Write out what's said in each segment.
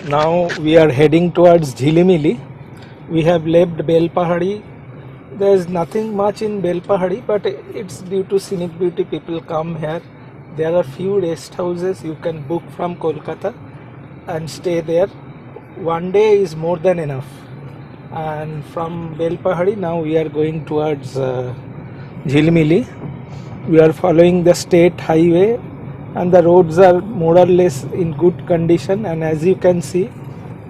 Now we are heading towards Jhilimili. We have left Belpahari. There is nothing much in Belpahari, but it's due to scenic beauty. People come here. There are few rest houses you can book from Kolkata and stay there. One day is more than enough. And from Belpahari now we are going towards Jhilimili. We are following the state highway and the roads are more or less in good condition, and as you can see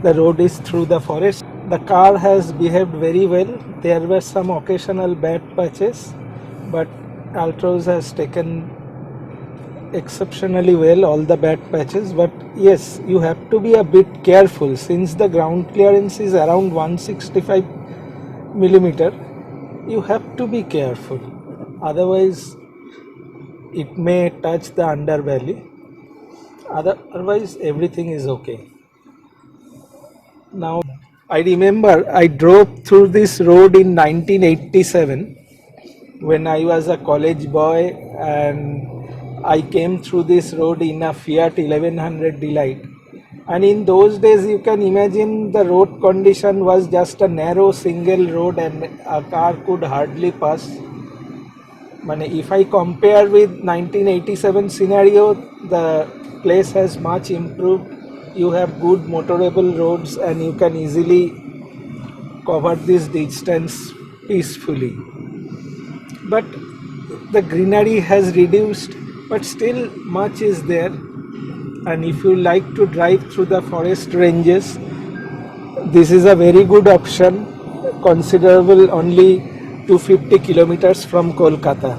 the road is through the forest. The car has behaved very well. There were some occasional bad patches, but Altroz has taken exceptionally well all the bad patches. But yes, you have to be a bit careful since the ground clearance is around 165 millimeter. You have to be careful, otherwise it may touch the underbelly. Otherwise everything is okay. Now I remember I drove through this road in 1987 when I was a college boy, and I came through this road in a Fiat 1100 Delight. And in those days you can imagine the road condition was just a narrow single road and a car could hardly pass. If I compare with 1987 scenario, the place has much improved. You have good motorable roads and you can easily cover this distance peacefully. But the greenery has reduced, but still much is there. And if you like to drive through the forest ranges, this is a very good option, considerable only 250 kilometers from Kolkata.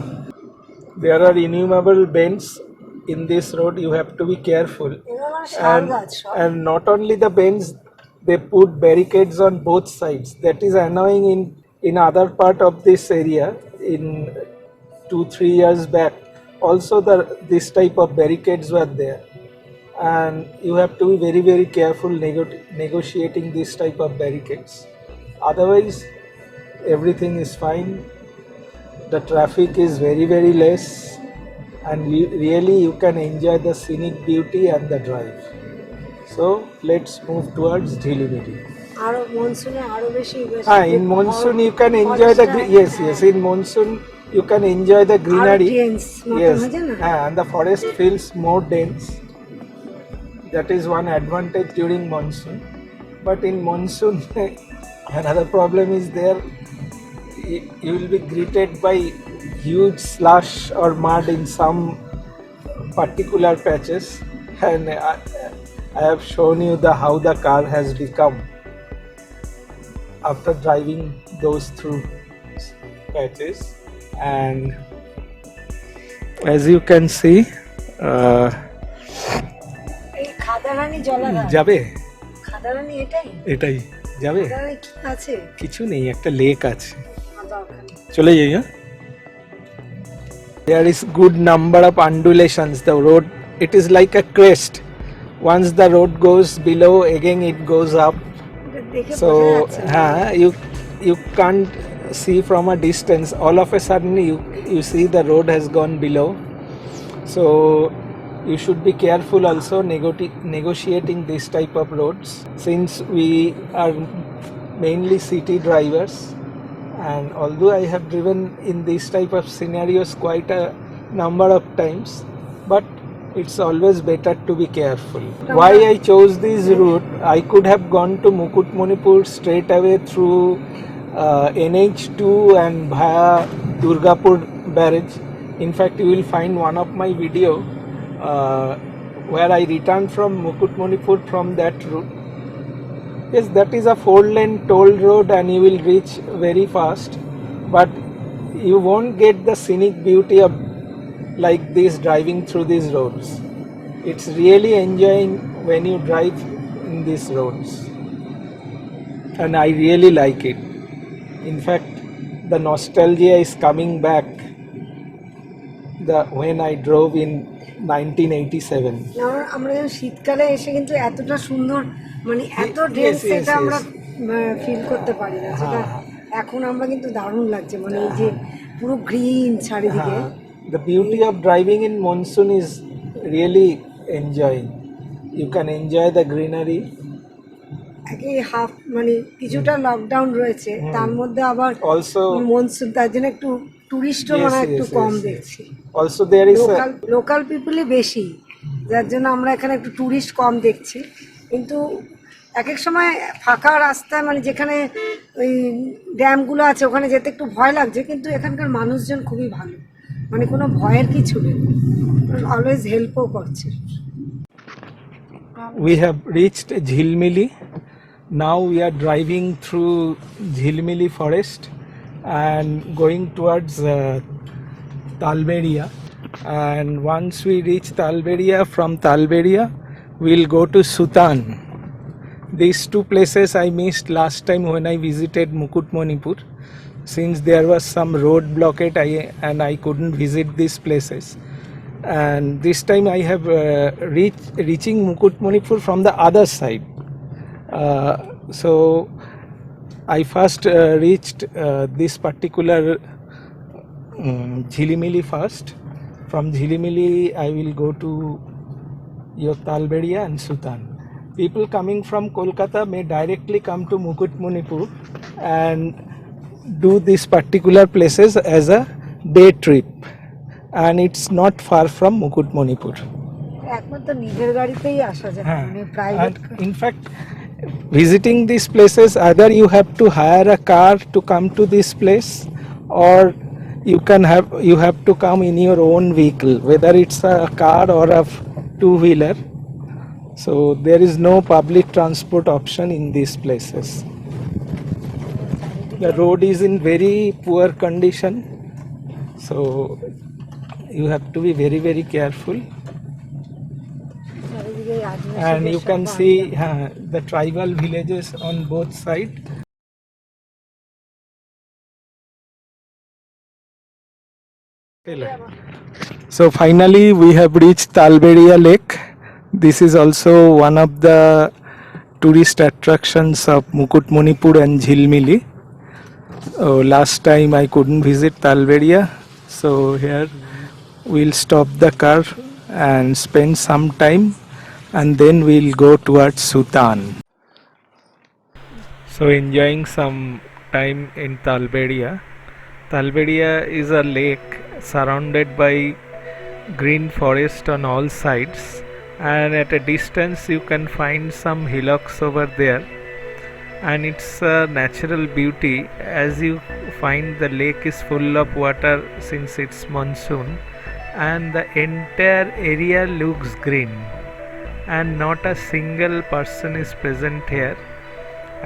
There are innumerable bends in this road, you have to be careful. And not only the bends, they put barricades on both sides. That is annoying in other part of this area. In 2-3 years back, also this type of barricades were there. And you have to be very careful negotiating this type of barricades. Otherwise everything is fine. The traffic is very less, and really you can enjoy the scenic beauty and the drive. So let's move towards Jhilimili. In monsoon you can enjoy the in monsoon you can enjoy the greenery. And the forest feels more dense. That is one advantage during monsoon. But in monsoon another problem is there. You will be greeted by huge slush or mud in some particular patches, and I have shown you how the car has become after driving those through patches. And as you can see, যাবে এটাই যাবে কিছু নেই, একটা lake আছে, চলে যাই। There is good number of undulations. The road, it is like a crest. Once the road goes below, again it goes up. So you can't see from a distance. All of a sudden you see the road has gone below. So you should be careful also negotiating this type of roads, since we are mainly city drivers. And although I have driven in these type of scenarios quite a number of times, but it's always better to be careful. Why I chose this route? I could have gone to Mukutmanipur straight away through NH2 and via Durgapur barrage. In fact, you will find one of my video where I returned from Mukutmanipur from that route. Yes, that is a 4-lane toll road and you will reach very fast, but you won't get the scenic beauty of like this driving through these roads. It's really enjoying when you drive in these roads, and I really like it. In fact, the nostalgia is coming back when I drove in 1987. আমরা শীতকালে এসে কিন্তু এতটা সুন্দর এত dense এটা আমরা feel করতে পারি না, যেটা এখন আমরা কিন্তু দারুণ লাগছে, এই যে পুরো গ্রিন চারিদিকে। The beauty of driving in monsoon is really enjoying. You can enjoy the greenery একই হাফ মানে কিছুটা লকডাউন রয়েছে, তার মধ্যে আবার Also, মনসুন, তার জন্য একটু টুরিস্টও yes, মানে একটু yes, কম yes, yes. দেখছি। Also there is local local পিপলই বেশি, যার জন্য আমরা এখানে একটু টুরিস্ট কম দেখছি। কিন্তু এক এক সময় ফাঁকা রাস্তা মানে যেখানে ওই ড্যামগুলো আছে ওখানে যেতে একটু ভয় লাগছে, কিন্তু এখানকার মানুষজন খুবই ভালো, মানে কোনো ভয়ের কিছু নেই, অলওয়েজ হেল্পও করছে। we have reached Jhilmili. Now we are driving through Jhilmili forest and going towards Talberia. And once we reach Talberia, from Talberia we'll go to Sutan. These two places I missed last time when I visited Mukutmanipur. Since there was some road blockade and I couldn't visit these places. And this time I have reaching Mukutmanipur from the other side. So I first reached this particular Jhilimili first. From Jhilimili I will go to your Talberia and Sutan. People coming from Kolkata may directly come to Mukutmanipur and do these particular places as a day trip, and it's not far from Mukutmanipur. একমাত্র নিজের গাড়িতেই আসা যায়, মানে And private. in fact, visiting these places, either you have to hire a car to come to this place, or you have to come in your own vehicle, whether it's a car or a two-wheeler. So there is no public transport option in these places. The road is in very poor condition, so you have to be very, very careful. চারিদিকে আদিবাসীদের And you সব can বাড়ি। see the tribal villages on both sides. So finally we have reached Talberia Lake. This is also one of the tourist attractions of Mukutmanipur and Jhilmili. Last time I couldn't visit Talberia, so here we'll stop the car and spend some time, and then we'll go towards Sutan. So enjoying some time in Talberia. Talberia is a lake surrounded by green forest on all sides, and at a distance you can find some hillocks over there, and it's a natural beauty as you find the lake is full of water since it's monsoon, and the entire area looks green and not a single person is present here,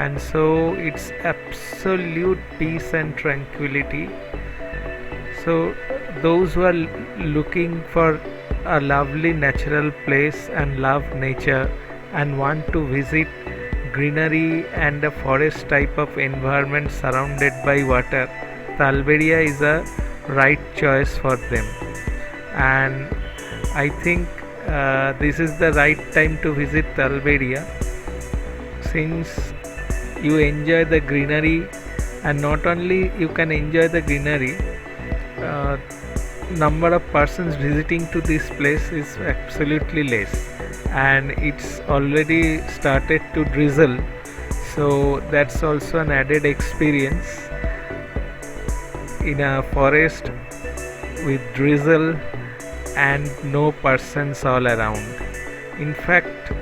and so it's absolute peace and tranquility. So those who are looking for a lovely natural place and love nature and want to visit greenery and a forest type of environment surrounded by water, Talberia is a right choice for them. And I think this is the right time to visit Talberia, since you enjoy the greenery, and not only you can enjoy the greenery, number of persons visiting to this place is absolutely less, and it's already started to drizzle, so that's also an added experience in a forest with drizzle and no persons all around. In fact,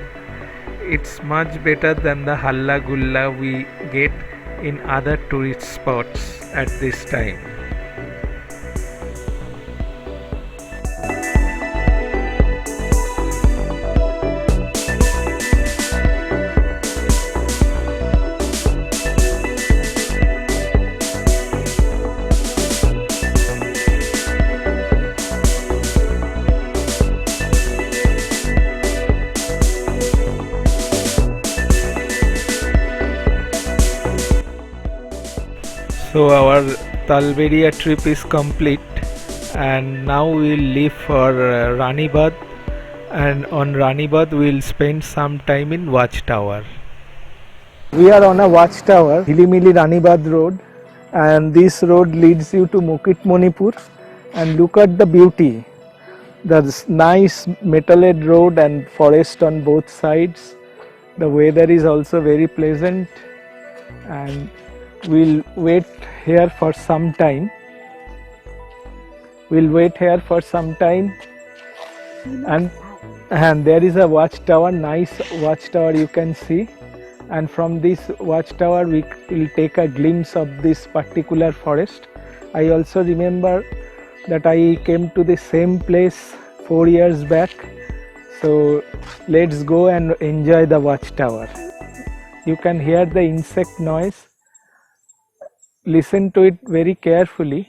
it's much better than the halla gulla we get in other tourist spots at this time. So our Talberia trip is complete, and now we'll leave for Ranibad, and on Ranibad we'll spend some time in Watchtower. We are on a watchtower, Hilimili Ranibad road, and this road leads you to Mukutmanipur, and look at the beauty. There's nice metalled road and forest on both sides. The weather is also very pleasant, and we'll wait here for some time. And there is a watchtower, nice watchtower you can see, and from this watchtower we will take a glimpse of this particular forest. I also remember that I came to the same place 4 years back, so let's go and enjoy the watchtower. You can hear the insect noise. Listen to it very carefully.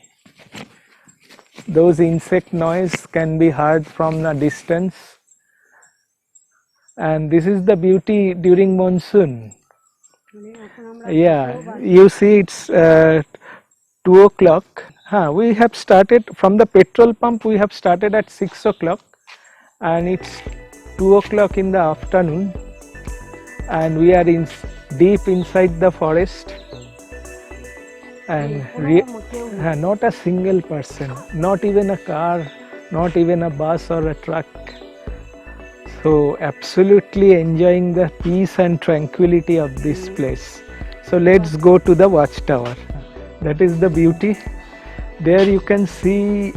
Those insect noise can be heard from a distance, and this is the beauty during monsoon. Yeah, you see it's 2 o'clock. We have started from the petrol pump. We have started at 6 o'clock, and it's 2 o'clock in the afternoon, and we are deep inside the forest. And not a single person, not even a car, not even a bus or a truck. So absolutely enjoying the peace and tranquility of this place. So let's go to the watchtower. That is the beauty. There you can see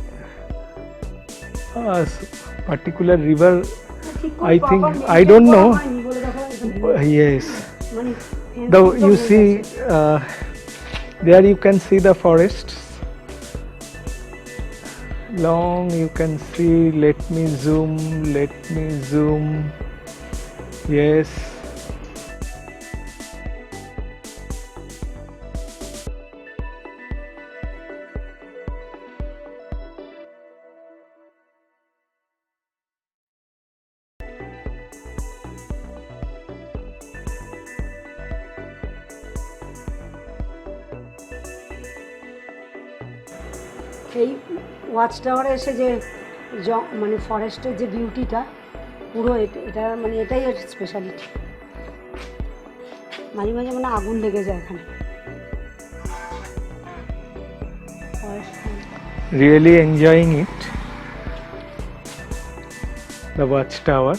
a particular river. I think, I don't know. Yes. Though you see, there you can see the forests. Long you can see. Let me zoom. Yes. এই watch টাওয়ারে এসে যে মানে ফরেস্টের যে বিউটিটা পুরো এটা মানে এটাই এর স্পেশালিটি। মাঝে মাঝে মানে আগুন লেগে যায় এখানে। Really enjoying it. The watchtower.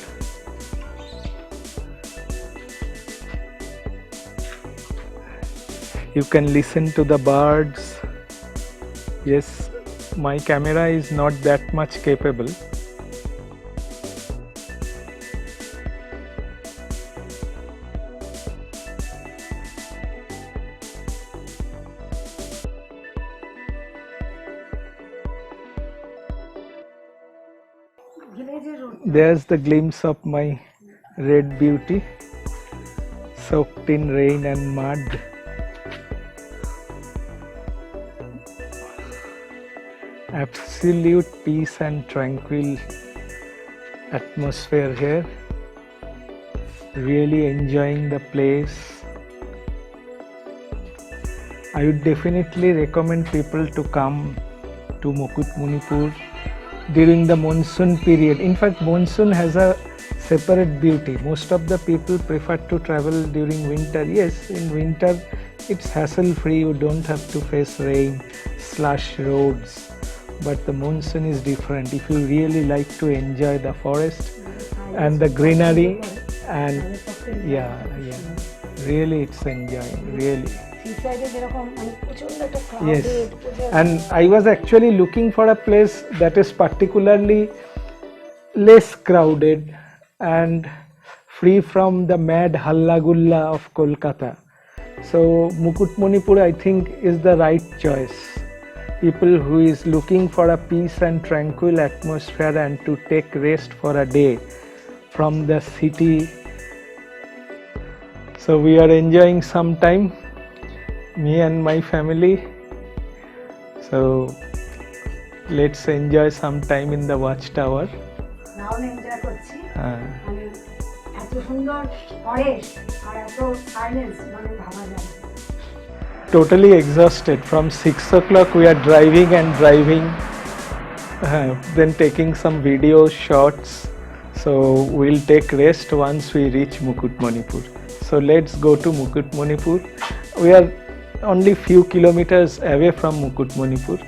You can listen to the birds. Yes, my camera is not that much capable. There's the glimpse of my red beauty, soaked in rain and mud. Absolute peace and tranquil atmosphere here. Really enjoying the place. I would definitely recommend people to come to Mukutmanipur during the monsoon period. In fact, monsoon has a separate beauty. Most of the people prefer to travel during winter. Yes, in winter it's hassle free. You don't have to face rain, slush roads. But the monsoon is different. If you really like to enjoy the forest and the greenery, and really it's enjoying, really. Yes, and I was actually looking for a place that is particularly less crowded and free from the mad halla gulla of Kolkata. So Mukutmanipur, I think, is the right choice. People who is looking for a peace and tranquil atmosphere and to take rest for a day from the city. So we are enjoying some time, me and my family. So let's enjoy some time in the watchtower. দারুণ enjoy করছি। মানে এত সুন্দর forest আর এত silence মানে ভাবা যায়। Totally exhausted. From 6 o'clock we are driving, then taking some video shots. So we'll take rest once we reach Mukutmanipur. So let's go to Mukutmanipur. We are only few kilometers away from Mukutmanipur,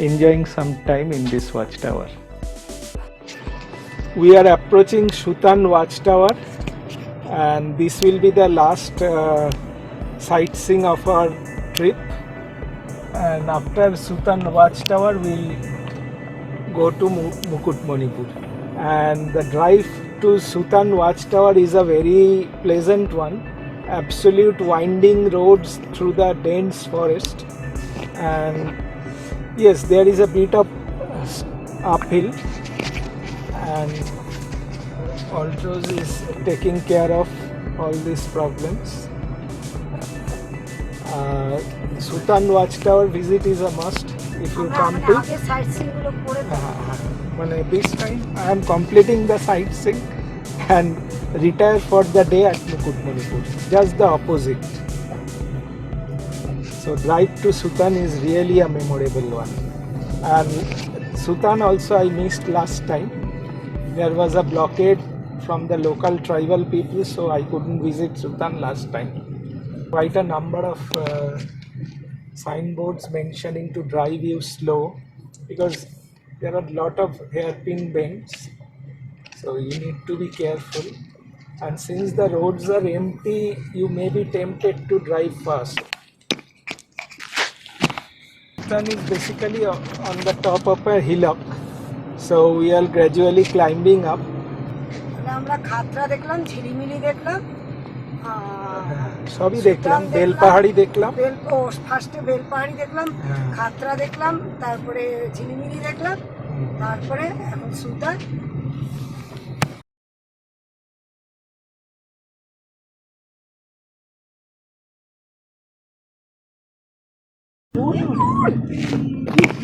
enjoying some time in this watchtower. We are approaching Sutan watchtower, and this will be the last sightseeing of our trip. And after Sutan Watchtower, we'll go to Mukutmanipur. And the drive to Sutan Watchtower is a very pleasant one. Absolute winding roads through the dense forest, and yes, there is a bit of uphill, and Altroz is taking care of all these problems. Sutan Watchtower visit is a must if you come to. This time I am completing the sightseeing and retire for the day at Mukutmanipur. Just the opposite. So drive to Sutan is really a memorable one. And Sutan also I missed last time. There was a blockade from the local tribal people, so I couldn't visit Sutan last time. Quite a number of signboards mentioning to drive you slow, because there are a lot of hairpin bends, so you need to be careful. And since the roads are empty, you may be tempted to drive fast. Sutan is basically on the top of a hillock, so we are gradually climbing up. আমরা খাতরা দেখলাম, ঝিলিমিলি দেখলাম, সবই দেখলাম, বেলপাহাড়ি দেখলাম, ফার্স্টে বেলপাহাড়ি দেখলাম, খাতরা দেখলাম, তারপরে ঝিলিমিলি দেখলাম, তারপরে এখন সুতান।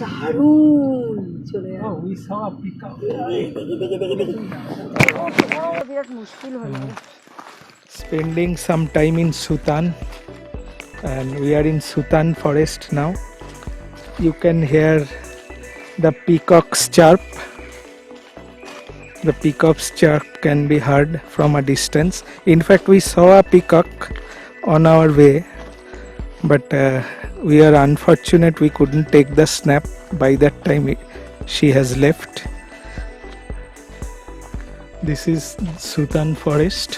দারুণ চলে বিরাট মুশকিল হলো। Spending some time in Sutan, and we are in Sutan forest now. You can hear the peacock's chirp. The peacock's chirp can be heard from a distance. In fact, we saw a peacock on our way, but we are unfortunate we couldn't take the snap. By that time she has left. This is Sutan forest.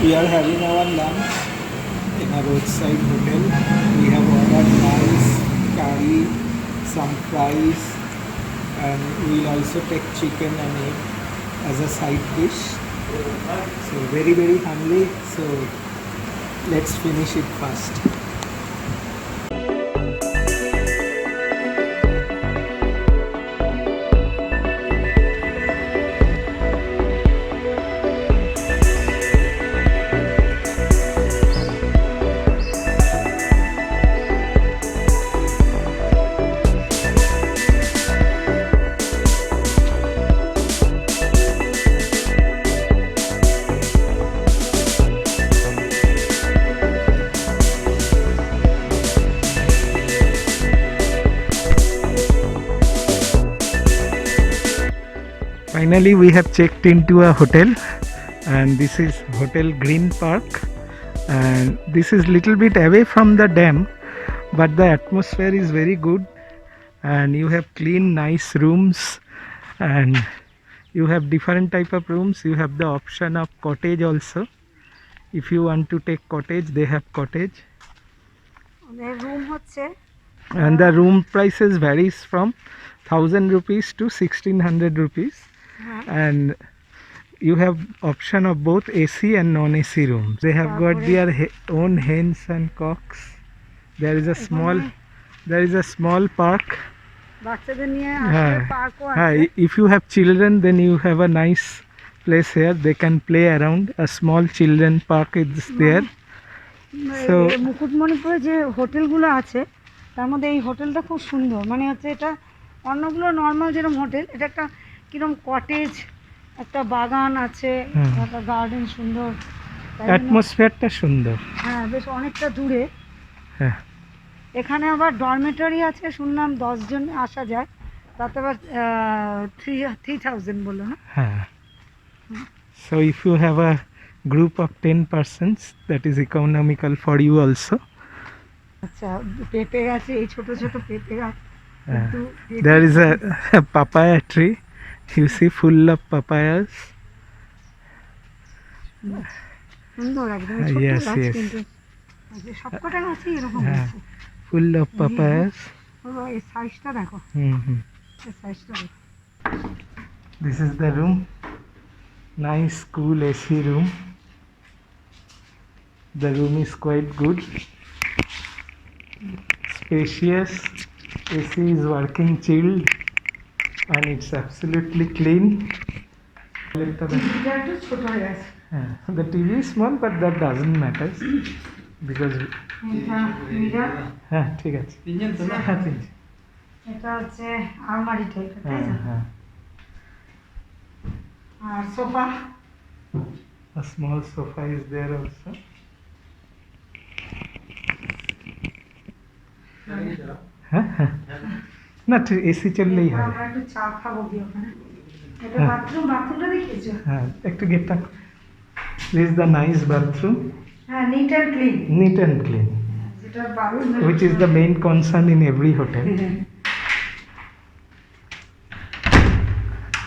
We are having our lunch in a roadside hotel. We have ordered rice, curry, some fries, and we'll also take chicken and egg as a side dish. So very hungry, so let's finish it fast. finally we have checked into a hotel, and this is Hotel Green Park, and this is little bit away from the dam, but the atmosphere is very good, and you have clean nice rooms, and you have different type of rooms. You have the option of cottage also. If you want to take cottage, they have cottage, room হচ্ছে and the room prices varies from 1000 rupees to 1600 rupees, and you have option of both AC and non-AC rooms. They have got their own hens and cocks. There is a small park. বাচ্চাদের নিয়ে আসলে পার্কও Hi, আছে if you have children, then you have a nice place here. They can play around. A small children park is there. So- এই মুকুটমণিপুরে যে হোটেলগুলো আছে তার মধ্যে এই হোটেলটা খুব সুন্দর, মানে হচ্ছে এটা অন্যগুলো নর্মাল যেরকম হোটেল, এটা একটা কিরকম কটেজ, একটা বাগান আছে, একটা গার্ডেন সুন্দর, তাই জন্য- অ্যাটমসফিয়ারটা সুন্দর। হ্যাঁ বেশ অনেকটা দূরে। হ্যাঁ, এখানে আবার ডরমেটরি আছে, শুনলাম 10 জন আসা যায়, তাতে আবার 3000 বললো না? হ্যাঁ। So if you have a group of 10 persons, that is economical for you also. আচ্ছা, পেঁপে গাছে, এই ছোট ছোট পেঁপে গাছ, কিন্তু There is a papaya tree. You see full of papayas. সুন্দর একদম ছোট Yes, গাছ, yes. কিন্তু সবকটা গাছই এরকম হ্যাঁ। আছে। Full of papayas. বাবা, এই সাইজটা দেখো, Mhm. এই সাইজটা দেখো। This is the room. Nice cool AC room. The room is quite good. Spacious. AC is working chilled, and it's absolutely clean. এটা একটু ছোট হয়ে গেছে। The TV is small, but that doesn't matter because এটা mirror, ঠিক আছে। হ্যাঁ, তিনজন। এটা হচ্ছে আলমারি টাইপের, তাই না? হ্যাঁ। আর sofa, A small sofa is there also. হ্যাঁ। না, ঠিক এসি চললেই হবে। আমরা একটু চা খাবো কি ওখানে? এটা বাথরুমটা দেখিয়েছো? হ্যাঁ, একটু গেটটা। This is the nice bathroom, হ্যাঁ, neat and clean, neat and clean, যেটা bathroom which is the main concern in every hotel.